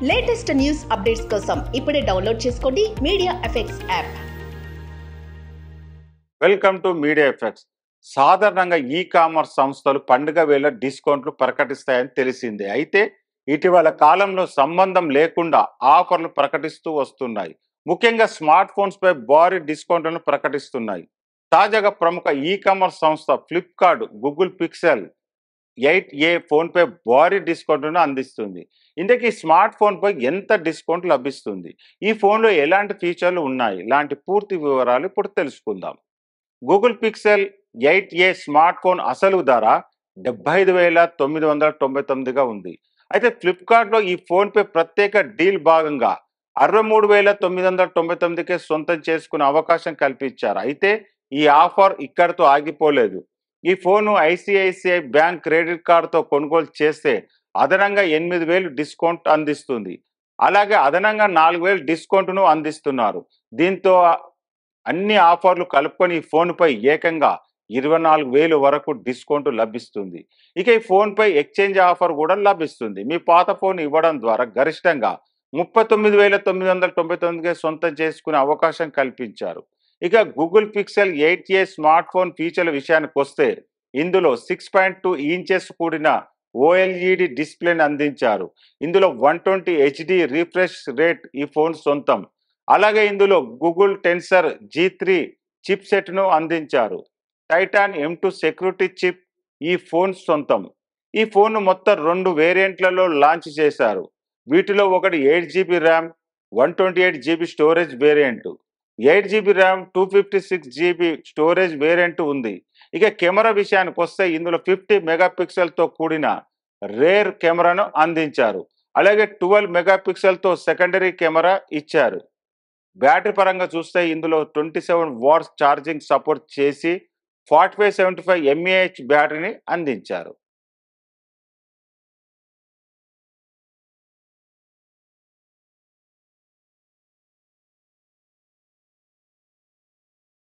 Latest news updates కోసం ఇప్పుడే download చేసుకోండి media effects app. Welcome to media effects. సాధారణంగా ఈ కామర్స్ సంస్థలు పండుగ వేళ డిస్కౌంట్లు ప్రకటిస్తాయని తెలిసిందే. అయితే ఇటీవల కాలంలో సంబంధం లేకుండా ఆఫర్లు ప్రకటిస్తూ వస్తున్నాయి. ముఖ్యంగా స్మార్ట్ ఫోన్స్ పై భారీ డిస్కౌంట్లను ప్రకటిస్తున్నాయి. తాజాగా ప్రముఖ ఈ కామర్స్ సంస్థ Flipkart Google Pixel 8a phone పై భారీ డిస్కౌంట్ను అందిస్తుంది. ఇందుకే స్మార్ట్ ఫోన్ పై ఎంత డిస్కౌంట్ లభిస్తుంది, ఈ ఫోన్లో ఎలాంటి ఫీచర్లు ఉన్నాయి, ఇలాంటి పూర్తి వివరాలు ఇప్పుడు తెలుసుకుందాం. Google Pixel 8a smart phone అసలు ధర 75,999గా ఉంది. అయితే ఫ్లిప్కార్ట్లో ఈ ఫోన్పై ప్రత్యేక డీల్ భాగంగా 63,999కే సొంతం చేసుకునే అవకాశం కల్పించారు. అయితే ఈ ఆఫర్ ఇక్కడితో ఆగిపోలేదు. ఈ ఫోను ఐసిఐసిఐ బ్యాంక్ క్రెడిట్ కార్డుతో కొనుగోలు చేస్తే అదనంగా 8,000 డిస్కౌంట్ అందిస్తుంది. అలాగే అదనంగా 4,000 డిస్కౌంట్ను అందిస్తున్నారు. దీంతో అన్ని ఆఫర్లు కలుపుకొని ఈ ఫోన్పై ఏకంగా 24,000 వరకు డిస్కౌంట్ లభిస్తుంది. ఇక ఈ ఫోన్పై ఎక్స్చేంజ్ ఆఫర్ కూడా లభిస్తుంది. మీ పాత ఫోన్ ఇవ్వడం ద్వారా గరిష్టంగా 39,999కే సొంతం చేసుకునే అవకాశం కల్పించారు. ఇక Google Pixel 8a smart phone ఫీచర్ల విషయానికి వస్తే ఇందులో 6.2 ఇంచెస్ కూడిన ఓఎల్ఈడి డిస్ప్లేని అందించారు. ఇందులో 120 హెచ్డి రిఫ్రెష్ రేట్ ఈ ఫోన్ సొంతం. అలాగే ఇందులో గూగుల్ టెన్సర్ G3 చిప్ సెట్ను అందించారు. టైటాన్ M2 సెక్యూరిటీ చిప్ ఈ ఫోన్ సొంతం. ఈ ఫోన్ మొత్తం 2 వేరియంట్లలో లాంచ్ చేశారు. వీటిలో ఒకటి 8GB RAM 128GB storage variant, 8GB RAM 256GB storage variant ఉంది. ఇక కెమెరా విషయానికి వస్తే ఇందులో 50 మెగాపిక్సెల్తో కూడిన రేర్ కెమెరాను అందించారు. అలాగే 12 మెగాపిక్సెల్తో సెకండరీ కెమెరా ఇచ్చారు. బ్యాటరీ పరంగా చూస్తే ఇందులో 27 వాట్స్ ఛార్జింగ్ సపోర్ట్ చేసి 4575 mAh బ్యాటరీని అందించారు.